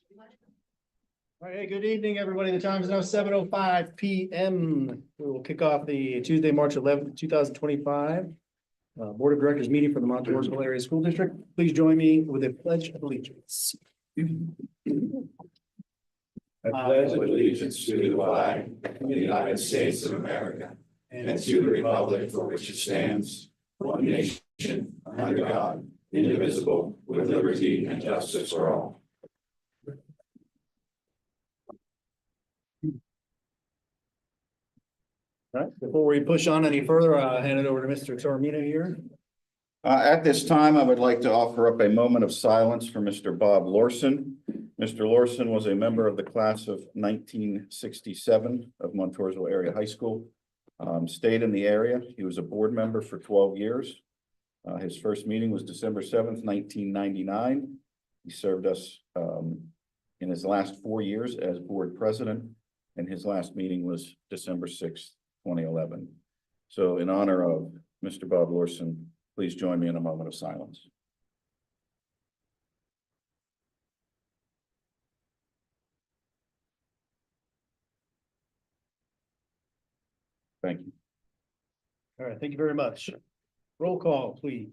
All right, good evening, everybody. The time is now 7:05 p.m. We will kick off the Tuesday, March 11th, 2025 Board of Directors meeting for the Montoursville Area School District. Please join me with a pledge of allegiance. I pledge allegiance to the flag of the United States of America and to the republic for which it stands, one nation, under God, indivisible, with liberty and justice for all. All right, before we push on any further, I'll hand it over to Mr. Tormino here. At this time, I would like to offer up a moment of silence for Mr. Bob Lorson. Mr. Lorson was a member of the class of 1967 of Montoursville Area High School. Stayed in the area. He was a board member for 12 years. His first meeting was December 7th, 1999. He served us in his last 4 years as board president, and his last meeting was December 6th, 2011. So in honor of Mr. Bob Lorson, please join me in a moment of silence. Thank you. All right, thank you very much. Roll call, please.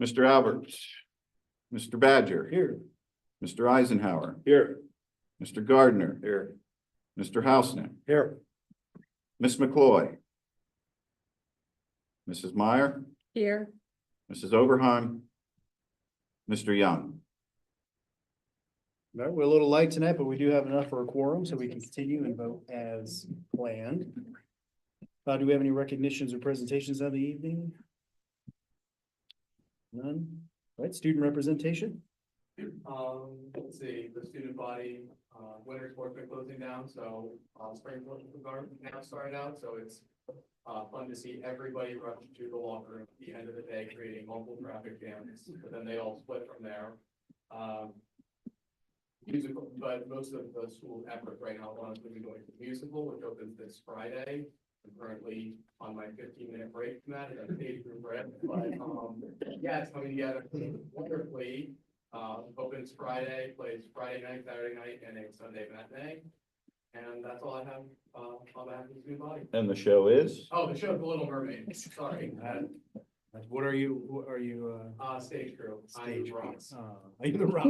Mr. Alberts, Mr. Badger, Here. Mr. Eisenhower, Here. Mr. Gardner, Here. Mr. Hausner, Here. Ms. McCloy, Mrs. Meyer, Here. Mrs. Overheim, Mr. Young. All right, we're a little light tonight, but we do have enough for a quorum, so we can continue and vote as planned. Do we have any recognitions or presentations of the evening? None. All right, student representation. Let's see, the student body, winter sports been closing down, so, spring sports now started out, so it's fun to see everybody rush to the locker room at the end of the day, creating multiple traffic jams, but then they all split from there. Musical, but most of the school's effort right now, honestly, we're going to the musical, which opens this Friday. I'm currently on my 15-minute break from that, and I'm paid through bread, but, yeah, it's coming together wonderfully. Opens Friday, plays Friday night, Saturday night, and a Sunday matinee. And that's all I have, on behalf of the student body. And the show is? Oh, the show's The Little Mermaid, sorry. What are you, Stage crew. Stage I'm Ross. Are you the rock?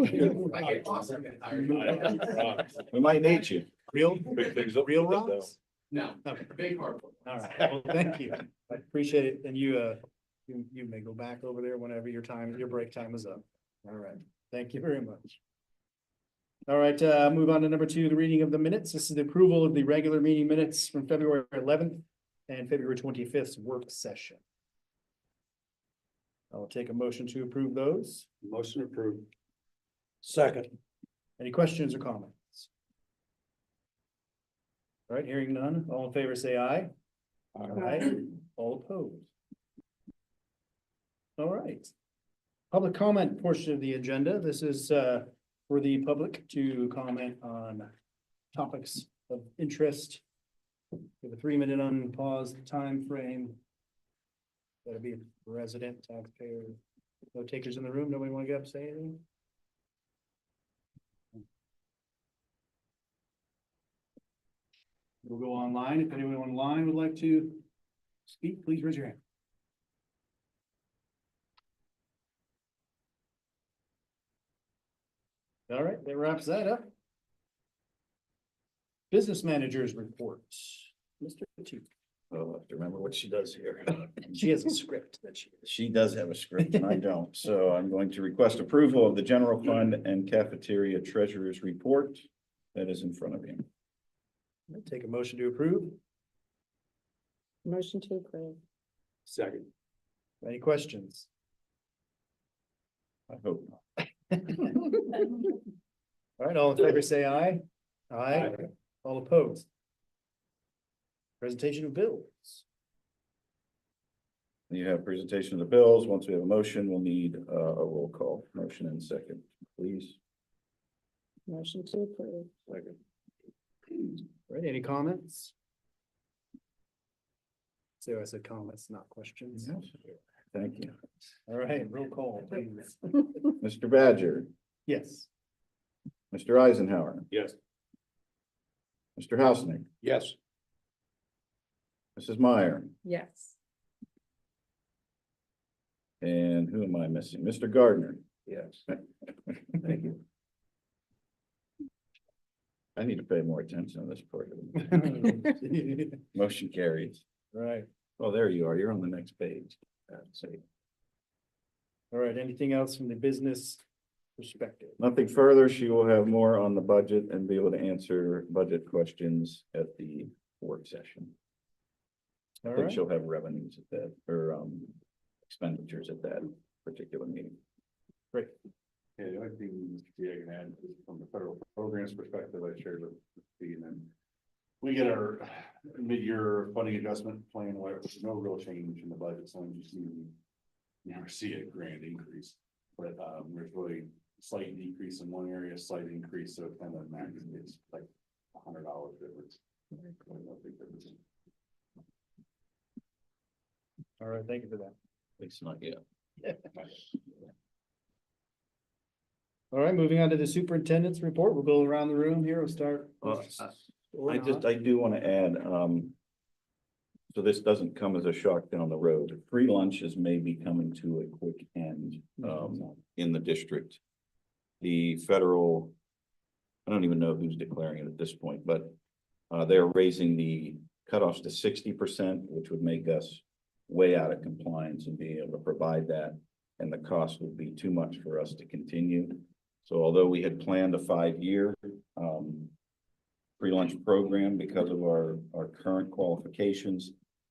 I get lost, I get tired. We might need you. Real, Big things up real with it, rocks? No, Okay. big hard. All right, well, thank you. I appreciate it. And you may go back over there whenever your break time is up. All right, thank you very much. All right, move on to number 2, the reading of the minutes. This is the approval of the regular meeting minutes from February 11th and February 25th work session. I'll take a motion to approve those. Motion approved. Second. Any questions or comments? All right, hearing none. All in favor, say aye. Aye. All opposed. All right. Public comment portion of the agenda. This is for the public to comment on topics of interest. With a 3-minute unpaused time frame. That'll be a resident, taxpayer. No takers in the room. Nobody want to get up and say anything? We'll go online. If anyone online would like to speak, please raise your hand. All right, that wraps that up. Business managers reports. Mr. Two. I'll have to remember what she does here. She has a script that She does have a script and I don't. So I'm going to request approval of the general fund and cafeteria treasurer's report that is in front of you. take a motion to approve. Motion to approve. Second. Any questions? I hope not. All right, all in favor, say aye. Aye. All opposed. Presentation of bills. You have presentation of the bills. Once we have a motion, we'll need a roll call. Motion and second, please. Motion to approve. Second. All right, any comments? So I said comments, not questions. Thank you. All right, roll call, please. Mr. Badger, Yes. Mr. Eisenhower, Yes. Mr. Hausnick, Yes. Mrs. Meyer, Yes. and who am I missing? Mr. Gardner. Yes. Thank you. I need to pay more attention on this part. of it. Motion carries. Right, Oh, there you are. You're on the next page. So, all right, anything else from the business perspective? nothing further. She will have more on the budget and be able to answer budget questions at the work session. I All think right, she'll have revenues at that, or expenditures at that particular meeting. great. Yeah, the only thing Mr. T I can add is from the federal programs perspective, I shared with the, and then we get our mid-year funding adjustment plan, where there's no real change in the budget, so you see, you never see a grand increase. But, there's really a slight decrease in one area, slight increase, so it kind of max, it's like $100 difference. Really no big difference. All right, thank you for that. At least not yet. All right, moving on to the superintendent's report. We'll go around the room here. We'll start. I do want to add, so this doesn't come as a shock down the road. Free lunches may be coming to a quick end, in the district. The federal, I don't even know who's declaring it at this point, but, they're raising the cutoffs to 60%, which would make us way out of compliance and being able to provide that. And the cost would be too much for us to continue. So although we had planned a 5-year, free lunch program because of our current qualifications,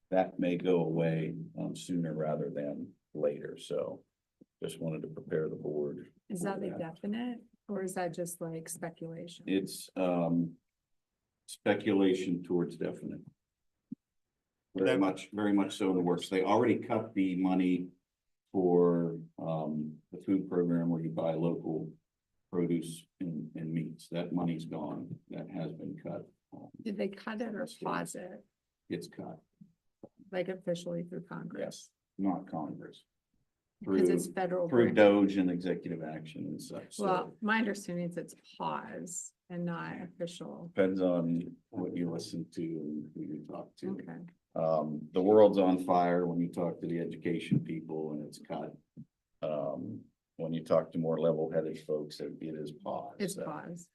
that may go away sooner rather than later. So just wanted to prepare the board. Is that a definite or is that just like speculation? It's speculation towards definite. Very much so in the works. They already cut the money for the food program where you buy local produce and meats. That money's gone. That has been cut. Did they cut it or pause it, It's cut. like officially through Congress? Yes, not Congress. Because it's Through- federal. Through grant. Doge and executive action and such. So Well, my understanding is it's pause and not official. depends on what you listen to and who you talk to. Okay, The world's on fire when you talk to the education people and it's cut. When you talk to more level-headed folks, it is paused. it's So, pause.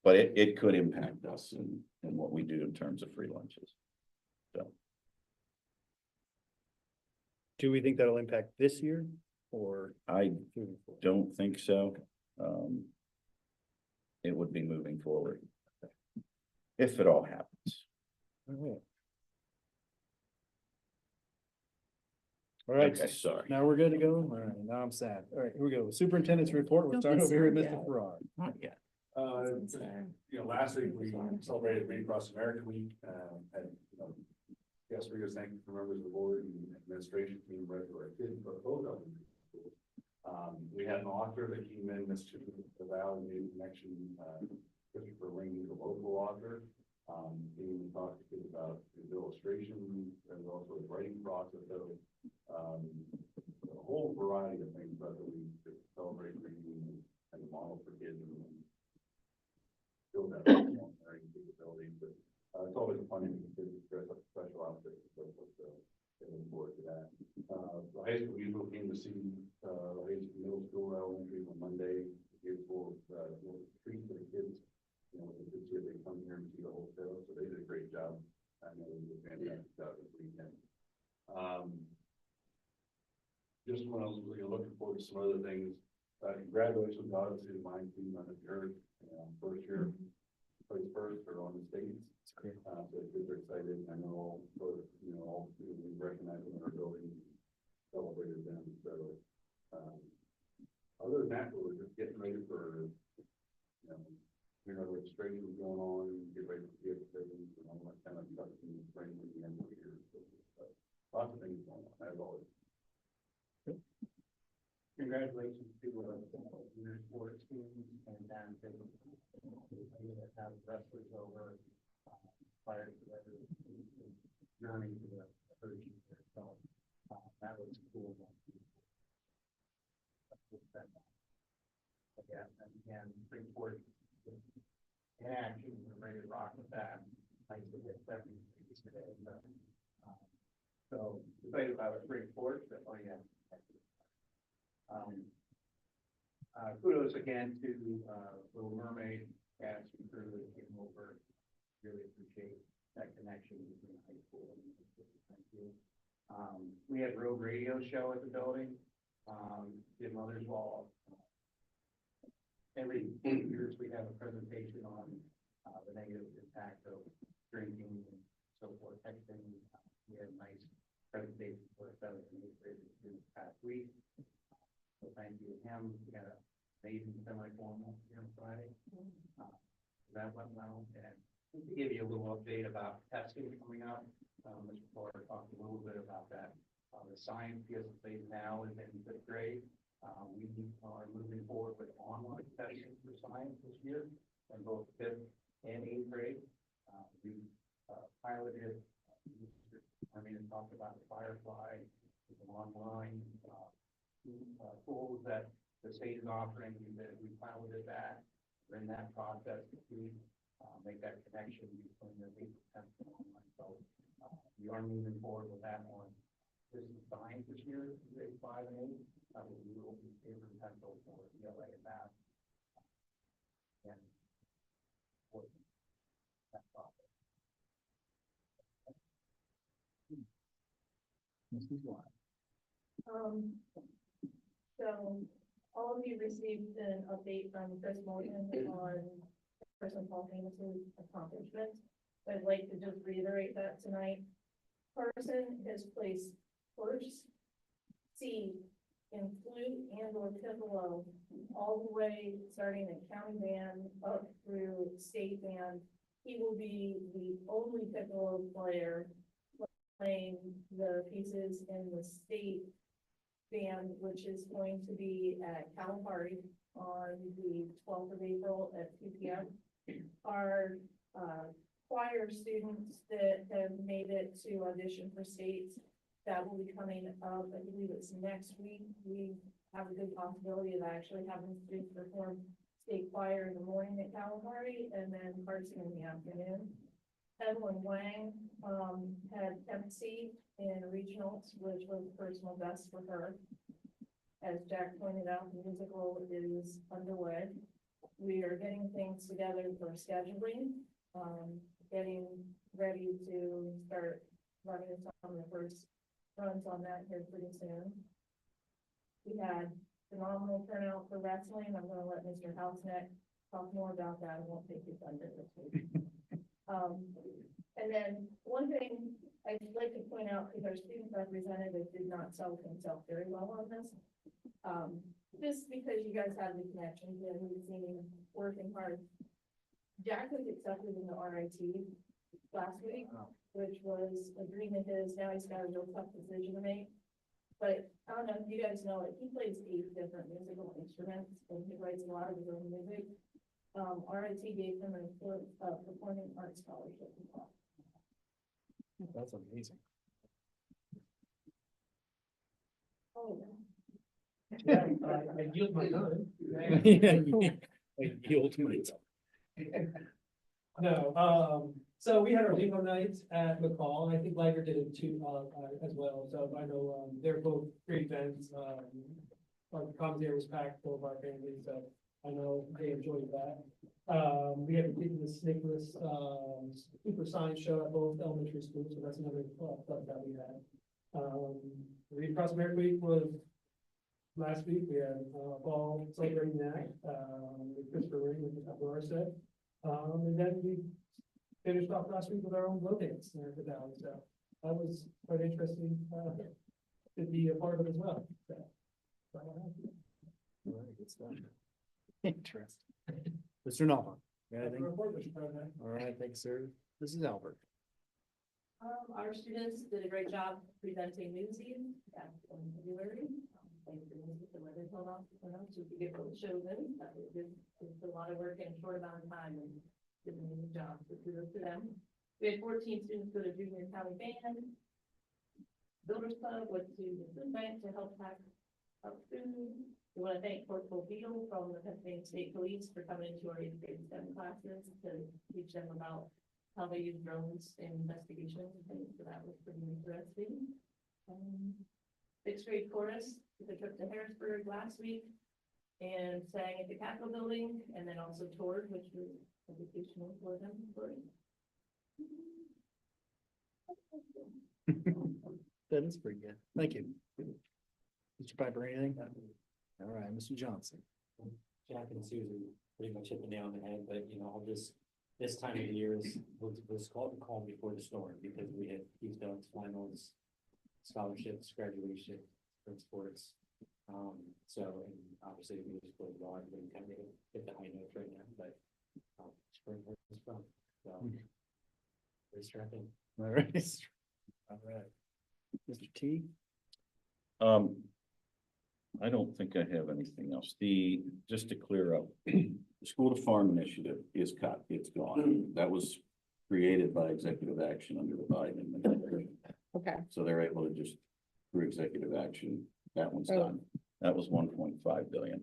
But it could impact us in what we do in terms of free lunches. So, Do we think that'll impact this year or? I don't think so. It would be moving forward. If it all happens. All right, Okay, sorry. now we're good to go. All right, now I'm sad. All right, here we go. Superintendent's report. We'll Don't start be over here with sad Mr. yet. Farrar. Not yet. Last week we celebrated Read Across America Week, and, yes, we just thank you for members of the board and administration team, read for our kids, but both of them. We had an author that came in, Mr. The Valley New Connection, Christopher Ring, the local author. He talked to kids about his illustration and also his writing process, so, a whole variety of things about the week to celebrate reading and model for kids and build that learning capability, but it's always funny when kids dress up special outfits, so looking forward to that. The high school usually came to see high school, middle school, elementary on Monday. Here's for treat for the kids. The kids here, they come here and see the whole show, so they did a great job. I know they did a fantastic job this weekend. Just when I was looking forward to some other things, congratulations, obviously, to my team on the third, first year, place first or on the states. It's great. So the kids are excited. I know, all we recognize them in our building, celebrated them. So, other than that, we're just getting ready for, registration going on, get ready for gift savings and all that kind of stuff in the spring and the end of the year. So, lots of things going on, as always. Congratulations to your sports teams and then to have wrestlers over prior to their journey to the third year. So that was cool. yet, and again, Supreme Court in action, we're ready to rock with that. I think it's 70 today, but, so excited about our Supreme Court, but oh yeah. Kudos again to Little Mermaid cast and crew that came over. Really appreciate that connection between high school and thank you. We had Road Radio show at the building. Did Mother's Ball. Every 8 years we have a presentation on the negative impact of drinking and so forth, texting. We had a nice presentation for 7th and 8th graders this past week. So thank you to him. We had an amazing semi-formal here on Friday. That went well. And to give you a little update about testing coming up, Mr. Porter talked a little bit about that. The science phase now is in 5th grade. We are moving forward with online testing for science this year in both 5th and 8th grade. We piloted, talked about the Firefly, an online tools that the state is offering. We piloted that. We're in that process to make that connection between the 8th and 10th online. So we are moving forward with that one. This is science this year, grade 5 and 8. We will be paper and pencil for ELA and math. And for that process. So all of you received an update from Chris Morgan on person Paul Famous' accomplishments. I'd like to just reiterate that tonight. Carson has placed first seed in flute and or piccolo all the way starting at county band up through state band. He will be the only piccolo player playing the pieces in the state band, which is going to be at Kalahari on the 12th of April at 2 p.m. Our choir students that have made it to audition for states, that will be coming up, I believe it's next week. We have a good possibility of actually having students perform state choir in the morning at Kalahari and then Carson in the afternoon. Evelyn Wang had MC in regionals, which was a personal best for her. As Jack pointed out, the musical is underway. We are getting things together for scheduling, getting ready to start running some of the first runs on that here pretty soon. We had phenomenal turnout for wrestling. I'm going to let Mr. Houseneck talk more about that. I won't take his thunder this week. And then one thing I'd like to point out, because our student representative did not sell himself very well on this. Just because you guys have the connections and we've seen him working hard. Jack was accepted in the RIT last week, which was a dream of his. Now he's got a real tough decision to make. But I don't know if you guys know it, he plays 8 different musical instruments and he writes a lot of his own music. RIT gave him a performing arts scholarship as well. That's amazing. Oh, Yeah, I yield my time. I yield my time. No, so we had our bingo nights at McCall, and I think Liger did it too, as well, so I know, they're both great events, our commissary was packed full of our families, so I know they enjoyed that. We had the Nicholas, super science show at both elementary schools, so that's another club that we had. Read Across America Week was last week, we had, ball celebrating that, with Christopher Ring, which is Upper Arset. And then we finished off last week with our own glow dance there at the Valley, so that was quite interesting, to be a part of as well. So, All right, good stuff. Interesting. Mr. Nalva, got anything? All right, thanks, sir. This is Albert. our students did a great job presenting newsies back in February. Thanks to the weather held off, so we could get both shows in. That was good. It's a lot of work in a short amount of time and did an amazing job. So kudos to them. We had 14 students go to junior county band. Builders Club went to the food bank to help pack up food. We want to thank Corporal Beal from the Pennsylvania State Police for coming into our 8th grade STEM classes to teach them about how they use drones in investigations and things, so that was pretty interesting. 6th grade chorus took a trip to Harrisburg last week and sang at the Capitol building, and then also toured, which was educational for them. That is pretty good. Thank you. Mr. Piper, anything? All right, Mr. Johnson. Jack and Susan pretty much hit the nail on the head, but you know, I'll just, this time of the year was called calm before the storm, because we had Keith Doug's finals, scholarships, graduation, spring sports. So, and obviously we just played well, and kind of hit the high notes right now, but spring was fun, so. Very striking. All right. All right. Mr. T. I don't think I have anything else. Just to clear up, the School to Farm initiative is cut, it's gone. That was created by executive action under the Biden administration. Okay, So they're able to just, through executive action, that one's done. That was 1.5 billion.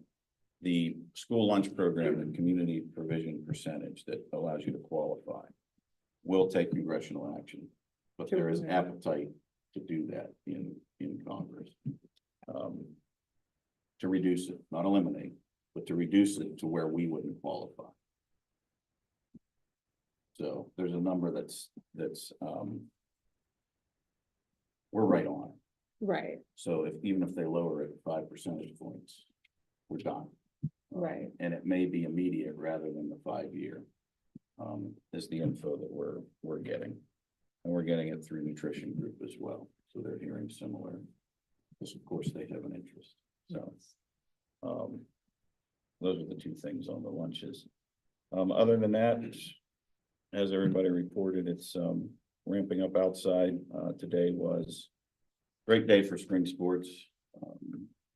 The school lunch program and community provision percentage that allows you to qualify will take congressional action, but there is appetite to do that in Congress. To reduce it, not eliminate, but to reduce it to where we wouldn't qualify. So there's a number that's we're right on it. right, So even if they lower it 5 percentage points, we're done. right. And it may be immediate rather than the 5-year. Is the info that we're getting. And we're getting it through nutrition group as well. So they're hearing similar, because of course they have an interest. So, those are the two things on the lunches. Other than that, as everybody reported, it's, ramping up outside. Today was a great day for spring sports.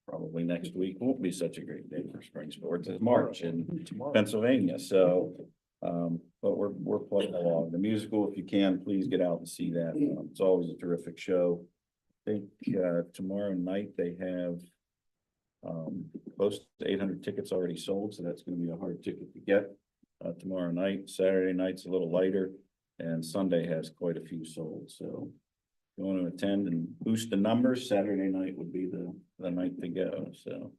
Probably next week won't be such a great day for spring sports. It's March in Pennsylvania, so, but we're plugging along. The musical, if you can, please get out and see that. It's always a terrific show. I think, tomorrow night they have close to 800 tickets already sold, so that's going to be a hard ticket to get tomorrow night. Saturday night's a little lighter, and Sunday has quite a few sold. So if you want to attend and boost the numbers, Saturday night would be the night to go. So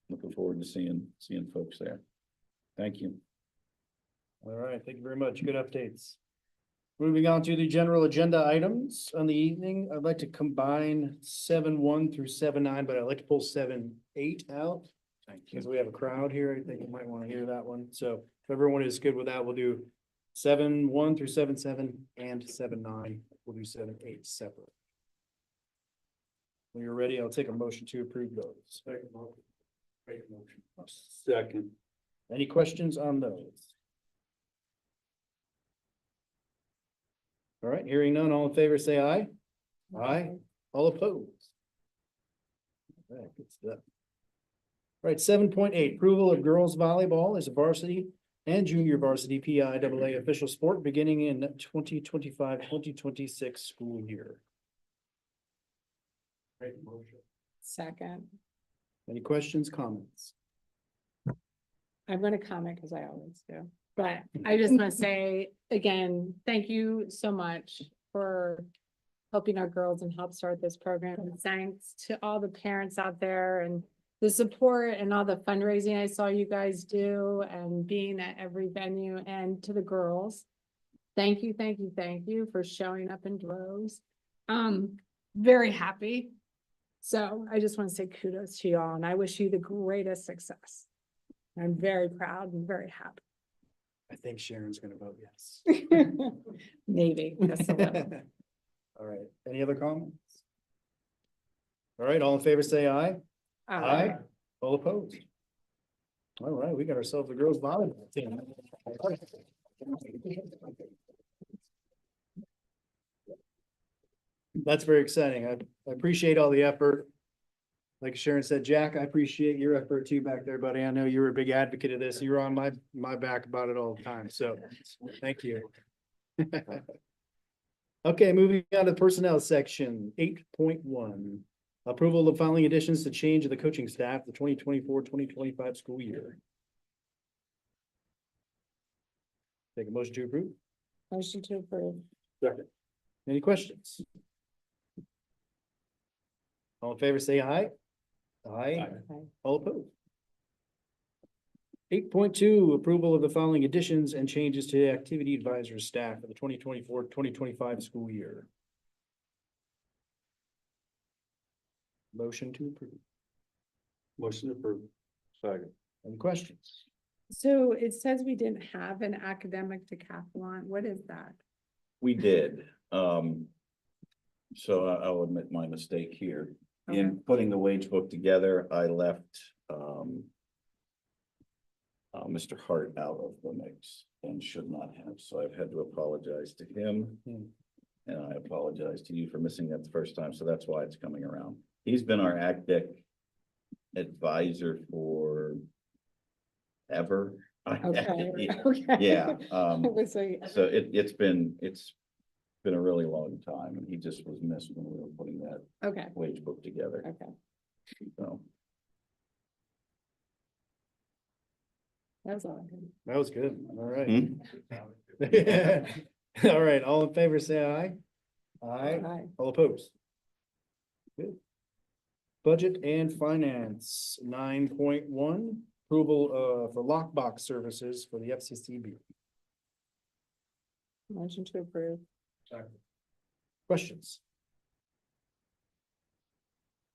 looking forward to seeing folks there. Thank you. All right, thank you very much. Good updates. Moving on to the general agenda items on the evening, I'd like to combine 7.1 through 7.9, but I'd like to pull 7.8 out. Because we have a crowd here, I think you might want to hear that one. So if everyone is good with that, we'll do 7.1 through 7.7 and 7.9. We'll do 7.8 separate. When you're ready, I'll take a motion to approve those. Second. Any questions on those? All right, hearing none, all in favor, say aye. Aye. All opposed? All right, good stuff. All right, 7.8, approval of girls volleyball as a varsity and junior varsity PIAA official sport beginning in 2025-2026 school year. Second, Any questions, comments? I'm gonna comment because I always do, but I just want to say again, thank you so much for helping our girls and help start this program. And thanks to all the parents out there and the support and all the fundraising I saw you guys do and being at every venue, and to the girls. Thank you, thank you, thank you for showing up in droves. Very happy. So I just want to say kudos to y'all and I wish you the greatest success. I'm very proud and very happy. I think Sharon's gonna vote yes. Maybe. Just a little. All right, any other comments? All right, all in favor, say aye. Aye. All opposed? All right, we got ourselves a girls volleyball team. That's very exciting. I appreciate all the effort. Like Sharon said, Jack, I appreciate your effort too back there, buddy. I know you were a big advocate of this. You were on my back about it all the time, so thank you. Okay, moving on to the personnel section, 8.1. Approval of following additions to change of the coaching staff, the 2024-2025 school year. Take a motion to approve. Motion to approve. Any questions? All in favor, say aye. Aye. Okay. All opposed. 8.2, approval of the following additions and changes to the activity advisor staff for the 2024-2025 school year. Motion to approve. Motion approved. Second. Any questions? So it says we didn't have an academic decathlon. What is that? We did, so I'll admit my mistake here. In putting the wage book together, I left, Mr. Hart out of the mix and should not have, so I've had to apologize to him. And I apologize to you for missing that the first time, so that's why it's coming around. He's been our ACDIC advisor for ever. Okay, okay. Yeah, It was like, so it's been a really long time, and he just was missed when we were putting that okay, wage book together, okay. so. That was all. I had. That was good. All right. Hmm? All right, all in favor, say aye. Aye. Aye. All opposed? Good. Budget and finance, 9.1, approval for lockbox services for the FCCB. Motion to approve. Questions?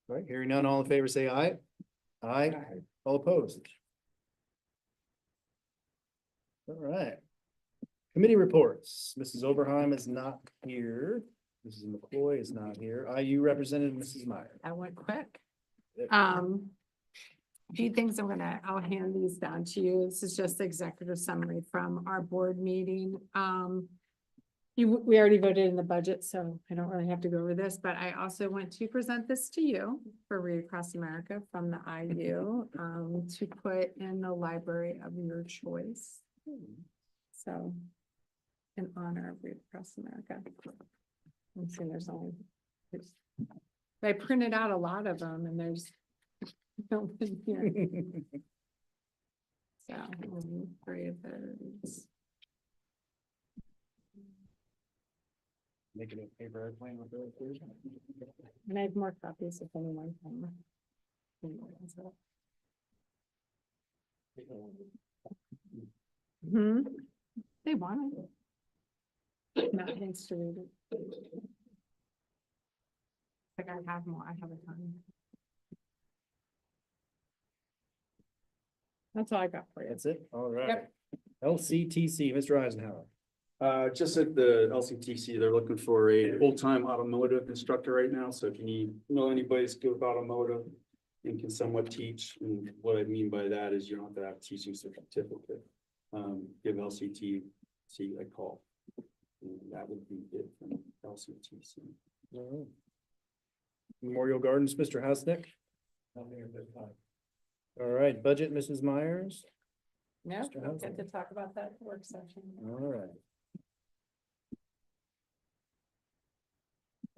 All right, hearing none, all in favor, say aye. Aye. All opposed? All right. Committee reports. Mrs. Oberheim is not here. Mrs. McCoy is not here. IU representative, Mrs. Meyer. I went quick. A few things I'll hand these down to you. This is just the executive summary from our board meeting. We already voted in the budget, so I don't really have to go over this, but I also want to present this to you for Read Across America from the IU, to put in the library of your choice. So, in honor of Read Across America. I'm seeing I printed out a lot of them and there's no one here. So, 3 of those. Making a paper airplane with it. And I have more copies if anyone can. Hmm, they want it. Matt needs to read it. Like I have more, I have a ton. That's all I got for you. That's it? All right. Yep. LCTC, Mr. Eisenhower. Just at the LCTC, they're looking for a full-time automotive instructor right now, so if you know anybody that's good with automotive and can somewhat teach, and what I mean by that is you don't have to have a teaching certificate. Give LCTC a call. And that would be it from LCTC. All right. Memorial Gardens, Mr. Hasnick. All right, budget, Mrs. Myers. No, Mr. we'll Hudson. get to talk about that work session. All right.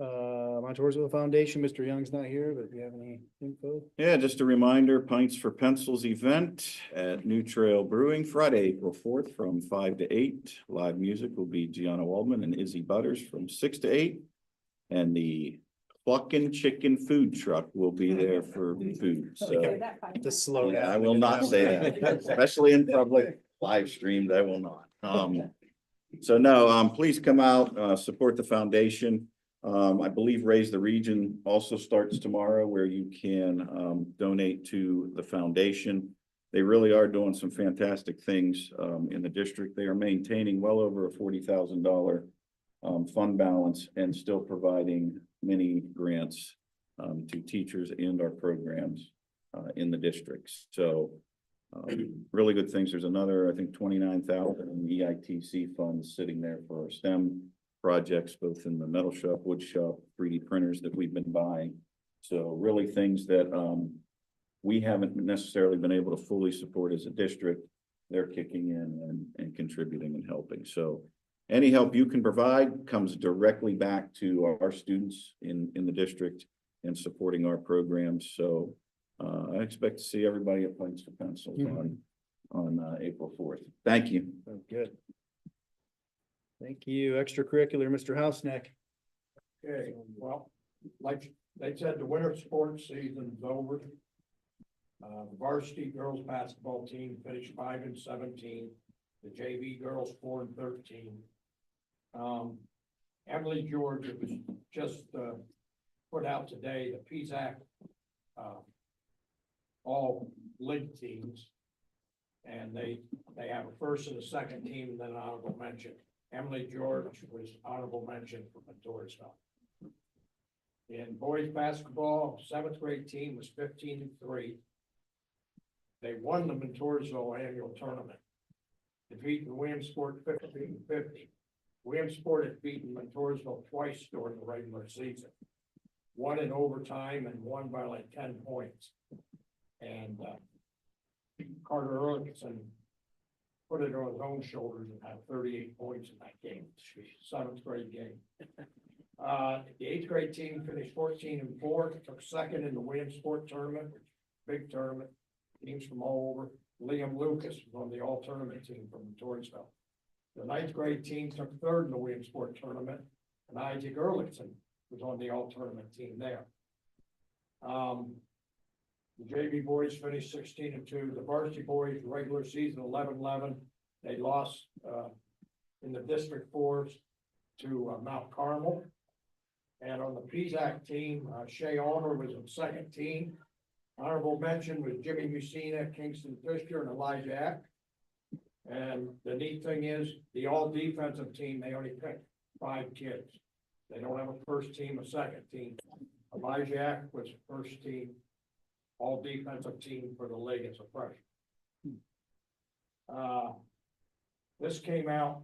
Montoursville Foundation, Mr. Young's not here, but do you have any info? Yeah, just a reminder, Pints for Pencils event at New Trail Brewing, Friday, April 4th from 5 to 8. Live music will be Gianna Waldman and Izzy Butters from 6 to 8. And the Cluckin' Chicken food truck will be there for food, so. To slow Yeah, down. I will not say that, especially in public, live streamed, I will not. So no, please come out, support the foundation. I believe Raise the Region also starts tomorrow where you can, donate to the foundation. They really are doing some fantastic things, in the district. They are maintaining well over a $40,000, fund balance and still providing many grants, to teachers and our programs, in the districts. So, really good things. There's another, I think, 29,000 in EITC funds sitting there for our STEM projects, both in the metal shop, wood shop, 3D printers that we've been buying. So really things that, we haven't necessarily been able to fully support as a district. They're kicking in and contributing and helping. So any help you can provide comes directly back to our students in the district and supporting our programs. So I expect to see everybody at Points to Pencils on April 4th. Thank you. Oh, good. Thank you. Extracurricular, Mr. Houseneck. Okay, well, like they said, the winter sports season's over. The varsity girls basketball team finished 5-17. The JV girls 4-13. Emily George, it was just, put out today, the PZAC, all league teams. And they have a first and a second team, and then an honorable mention. Emily George was honorable mention for Montoursville. In boys basketball, 7th grade team was 15-3. They won the Montoursville annual tournament, defeating Williamsport 15-50. Williamsport had beaten Montoursville twice during the regular season. One in overtime and won by like 10 points. And Carter Erlickson put it on his own shoulders and had 38 points in that game, 7th grade game. The 8th grade team finished 14-4, took second in the Williamsport tournament, big tournament, teams from all over. Liam Lucas was on the all tournament team from Torresville. The 9th grade team took third in the Williamsport tournament, and Isaac Erlickson was on the all tournament team there. The JV boys finished 16-2. The varsity boys regular season 11-11. They lost in the District 4s to Mount Carmel. And on the PZAC team, Shea Almer was in second team. Honorable mention was Jimmy Musina, Kingston Fisher, and Elijah Eck. And the neat thing is, the all defensive team, they only picked 5 kids. They don't have a first team, a second team. Elijah Eck was first team, all defensive team for the league as a freshman. This came out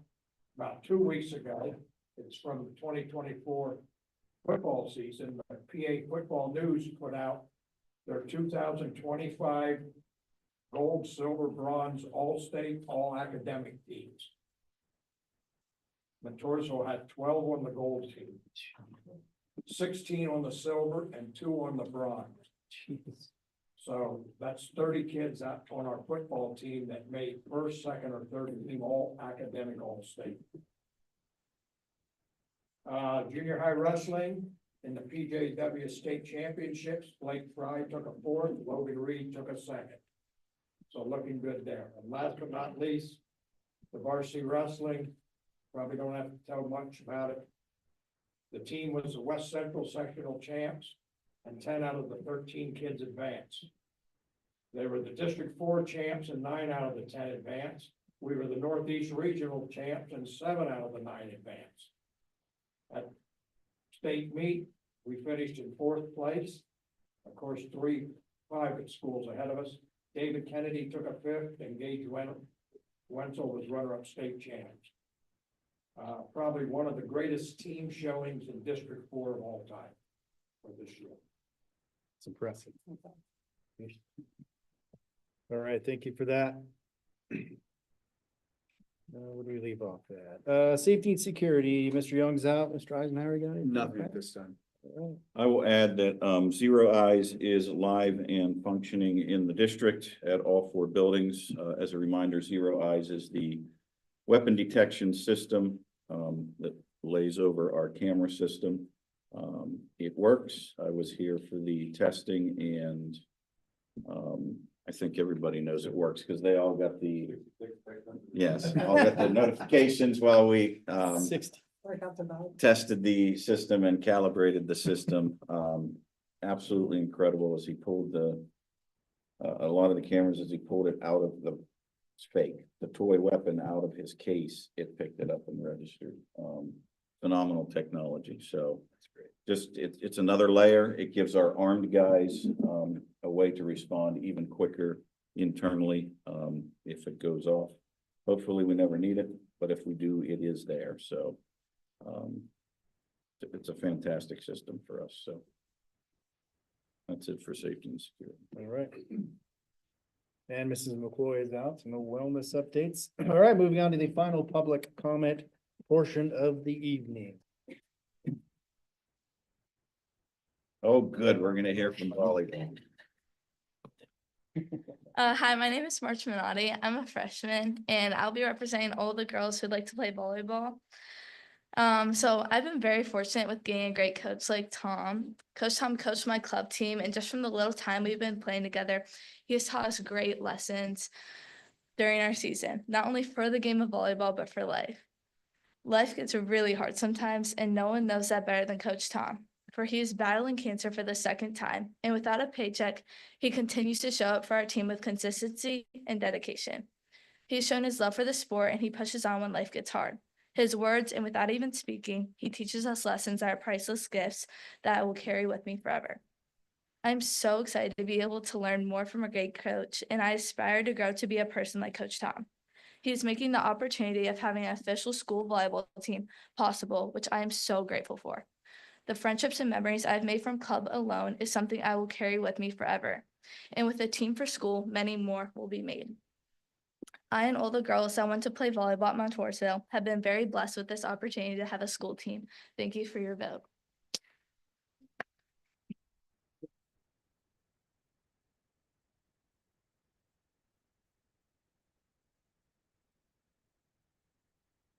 about 2 weeks ago. It's from the 2024 football season. The PA Football News put out their 2025 gold, silver, bronze, all-state, all-academic teams. Montoursville had 12 on the gold team, 16 on the silver, and 2 on the bronze. Jeez. So that's 30 kids out on our football team that made first, second, or third team all academic, all state. Junior high wrestling in the PJW state championships, Blake Fry took a 4th, Logan Reed took a 2nd. So looking good there. And last but not least, the varsity wrestling, probably don't have to tell much about it. The team was the West Central sectional champs, and 10 out of the 13 kids advanced. They were the District 4 champs and 9 out of the 10 advanced. We were the Northeast Regional champs and 7 out of the 9 advanced. At state meet, we finished in 4th place. Of course, 3 private schools ahead of us. David Kennedy took a 5th, and Gage Wenzel was runner-up state champs. Probably one of the greatest team showings in District 4 of all time for this year. It's impressive. All right, thank you for that. What do we leave off at? Safety and security, Mr. Young's out, Mr. Eisenhower got it? Nothing at this time. All I will add that Zero Eyes is live and functioning in the district at all 4 buildings. As a reminder, Zero Eyes is the weapon detection system that lays over our camera system. It works. I was here for the testing, and I think everybody knows it works because they all got the, yes, all got the notifications while we 60. tested the system and calibrated the system. Absolutely incredible as he pulled a lot of the cameras, as he pulled it out of the fake, the toy weapon out of his case, it picked it up and registered. Phenomenal technology. So just, it's another layer. It gives our armed guys a way to respond even quicker internally if it goes off. Hopefully we never need it, but if we do, it is there. So it's a fantastic system for us. So that's it for safety and security. All right. And Mrs. McCoy is out, so no wellness updates. All right, moving on to the final public comment portion of the evening. Oh, good. We're gonna hear from volleyball. Hi, my name is March Minotti. I'm a freshman and I'll be representing all the girls who'd like to play volleyball. So I've been very fortunate with getting a great coach like Tom. Coach Tom coached my club team, and just from the little time we've been playing together, he has taught us great lessons during our season, not only for the game of volleyball, but for life. Life gets really hard sometimes, and no one knows that better than Coach Tom, for he is battling cancer for the second time, and without a paycheck, he continues to show up for our team with consistency and dedication. He has shown his love for the sport, and he pushes on when life gets hard. His words, and without even speaking, he teaches us lessons that are priceless gifts that I will carry with me forever. I'm so excited to be able to learn more from a great coach, and I aspire to grow to be a person like Coach Tom. He is making the opportunity of having an official school volleyball team possible, which I am so grateful for. The friendships and memories I've made from club alone is something I will carry with me forever. And with a team for school, many more will be made. I and all the girls that want to play volleyball at Montoursville have been very blessed with this opportunity to have a school team. Thank you for your vote.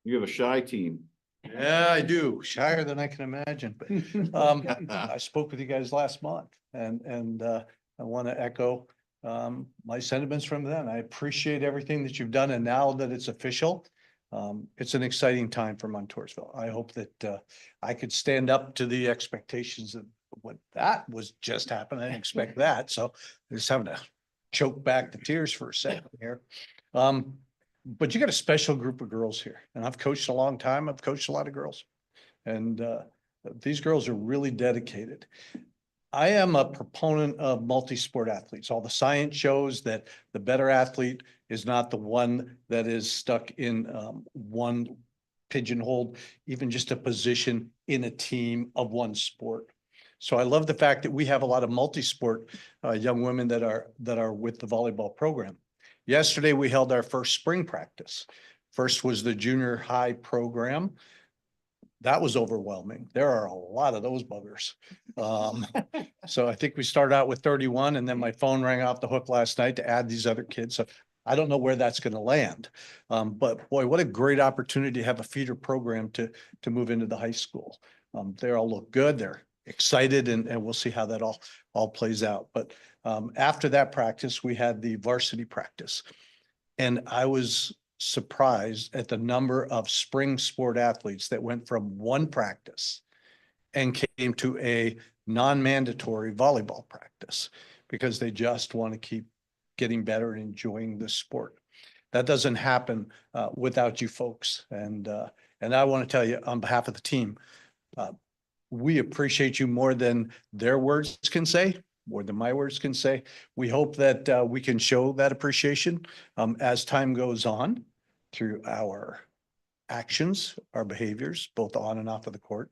You have a shy team. Yeah, I do. Shyer than I can imagine. But I spoke with you guys last month and I want to echo my sentiments from then. I appreciate everything that you've done, and now that it's official, it's an exciting time for Montoursville. I hope that I could stand up to the expectations of what that was just happened. I didn't expect that. So I'm just having to choke back the tears for a second here. But you got a special group of girls here, and I've coached a long time. I've coached a lot of girls, and these girls are really dedicated. I am a proponent of multi-sport athletes. All the science shows that the better athlete is not the one that is stuck in one pigeonhole, even just a position in a team of one sport. So I love the fact that we have a lot of multi-sport young women that are with the volleyball program. Yesterday, we held our first spring practice. First was the junior high program. That was overwhelming. There are a lot of those buggers. So I think we started out with 31, and then my phone rang off the hook last night to add these other kids. So I don't know where that's going to land. But boy, what a great opportunity to have a feeder program to move into the high school. They all look good. They're excited, and we'll see how that all plays out. But after that practice, we had the varsity practice. And I was surprised at the number of spring sport athletes that went from one practice and came to a non-mandatory volleyball practice because they just want to keep getting better and enjoying the sport. That doesn't happen without you folks. And I want to tell you on behalf of the team, we appreciate you more than their words can say, more than my words can say. We hope that we can show that appreciation as time goes on through our actions, our behaviors, both on and off of the court.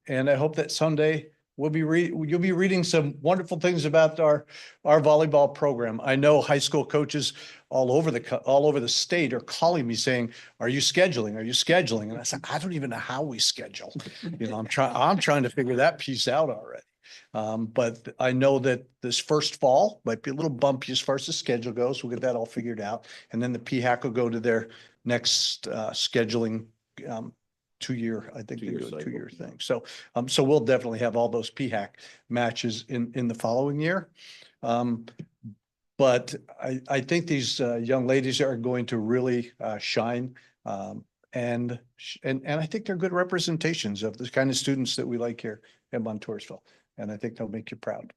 And I hope that someday you'll be reading some wonderful things about our volleyball program. I know high school coaches all over the state are calling me saying, "Are you scheduling? Are you scheduling?" And I said, "I don't even know how we schedule." You know, I'm trying to figure that piece out already. But I know that this first fall might be a little bumpy as far as the schedule goes. We'll get that all figured out, and then the PHAC will go to their next scheduling 2-year, I think they do a 2-year thing. So we'll definitely have all those PHAC matches in the following year. But I think these young ladies are going to really shine. And I think they're good representations of the kind of students that we like here at Montoursville. And I think they'll make you proud.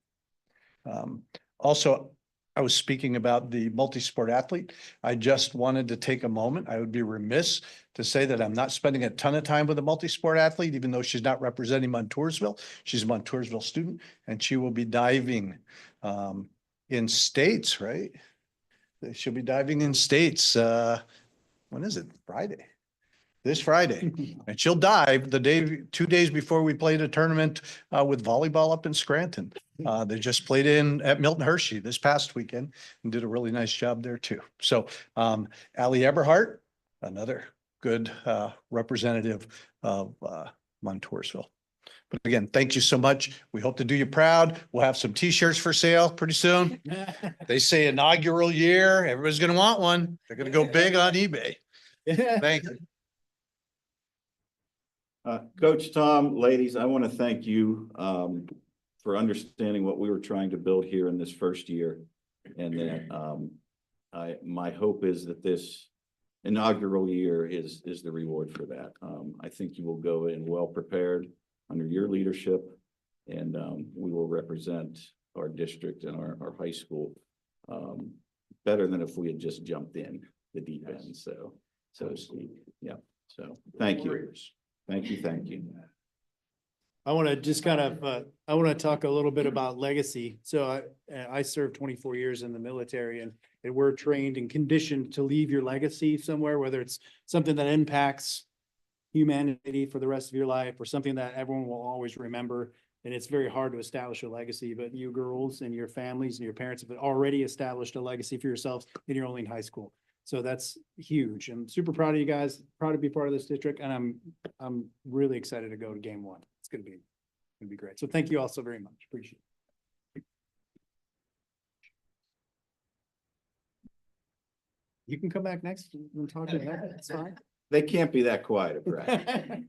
Also, I was speaking about the multi-sport athlete. I just wanted to take a moment. I would be remiss to say that I'm not spending a ton of time with a multi-sport athlete, even though she's not representing Montoursville. She's a Montoursville student, and she will be diving in states, right? She'll be diving in states. When is it? Friday. This Friday, and she'll dive 2 days before we played a tournament with volleyball up in Scranton. They just played in at Milton Hershey this past weekend and did a really nice job there too. So Allie Eberhardt, another good representative of Montoursville. But again, thank you so much. We hope to do you proud. We'll have some T-shirts for sale pretty soon. They say inaugural year, everybody's gonna want one. They're gonna go big on eBay. Thank you. Coach Tom, ladies, I want to thank you for understanding what we were trying to build here in this first year. And that my hope is that this inaugural year is the reward for that. I think you will go in well prepared under your leadership, and we will represent our district and our high school better than if we had just jumped in the deep end, so to speak. Yeah, so thank you. Thank you, thank you. I want to just kind of, I want to talk a little bit about legacy. So I served 24 years in the military, and we're trained and conditioned to leave your legacy somewhere, whether it's something that impacts humanity for the rest of your life or something that everyone will always remember. And it's very hard to establish a legacy, but you girls and your families and your parents have already established a legacy for yourselves, and you're only in high school. So that's huge. I'm super proud of you guys, proud to be part of this district, and I'm really excited to go to game one. It's gonna be great. So thank you all so very much. Appreciate it. You can come back next and talk to that. It's fine. They can't be that quiet, Brad.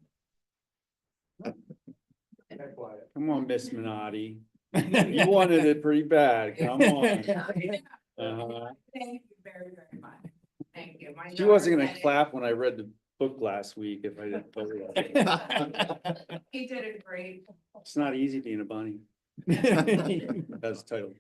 Come on, Miss Minotti. You wanted it pretty bad. Come on. Thank you very, very much. Thank you. My She wasn't daughter gonna said clap when I read the book last week if I didn't tell her that. He did it great. It's not easy being a bunny. That's the title.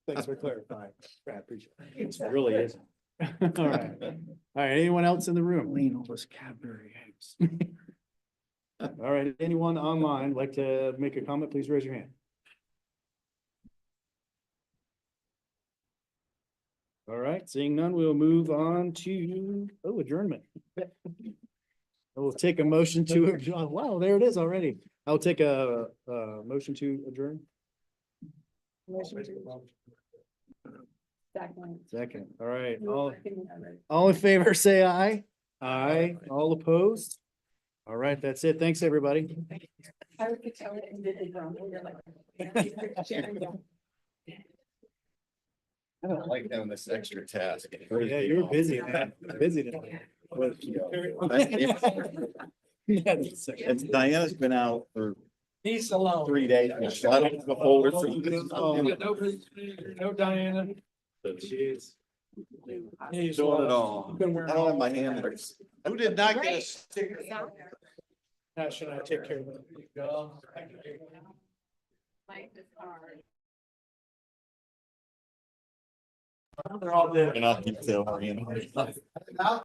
Thanks for clarifying. I appreciate it. It really isn't. All right. All right. Anyone else in the room? Lean all those Cadbury eggs. All right. Anyone online like to make a comment? Please raise your hand. All right. Seeing none, we'll move on to, adjournment. We'll take a motion to, wow, there it is already. I'll take a motion to adjourn. Motion to- Second. Second. All right. All in favor, say aye. Aye. All opposed? All right. That's it. Thanks, everybody. I would tell it and did it wrong. You're like. I don't like having this extra task. Yeah, you're busy, man. Busy today. And Diana's been out for Peace alone. 3 days. So I don't know if we're through this. No Diana. Jeez. He's Doing it all. I don't have my hand. Who did not get a sticker? How should I take care of it? Like this hard. They're all detail oriented.